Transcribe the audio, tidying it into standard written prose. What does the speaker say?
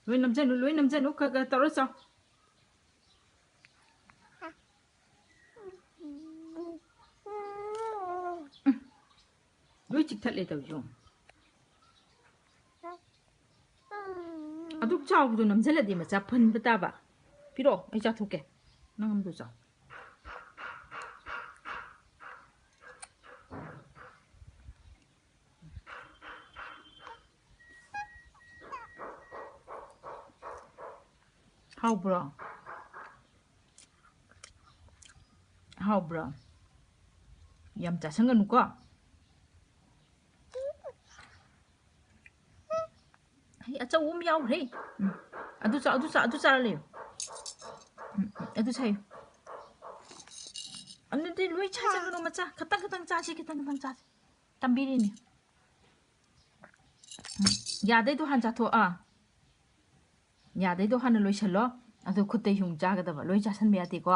lối nằm chân lúc cái tao rất sao lối chích thật lệ tao dùng 아둑 차오도 남살라디 마자 펀부다바 비로 이자 두게 나감도 자 how bro 얌자 생각 누가 acha um yaw re adu sa le adu sai anu de lui cha cha no ma cha katang cha si katang cha tambiri ni ya de do han cha tho a ya de do han lui chalo adu khut te hung cha ga da loi cha san me ati ko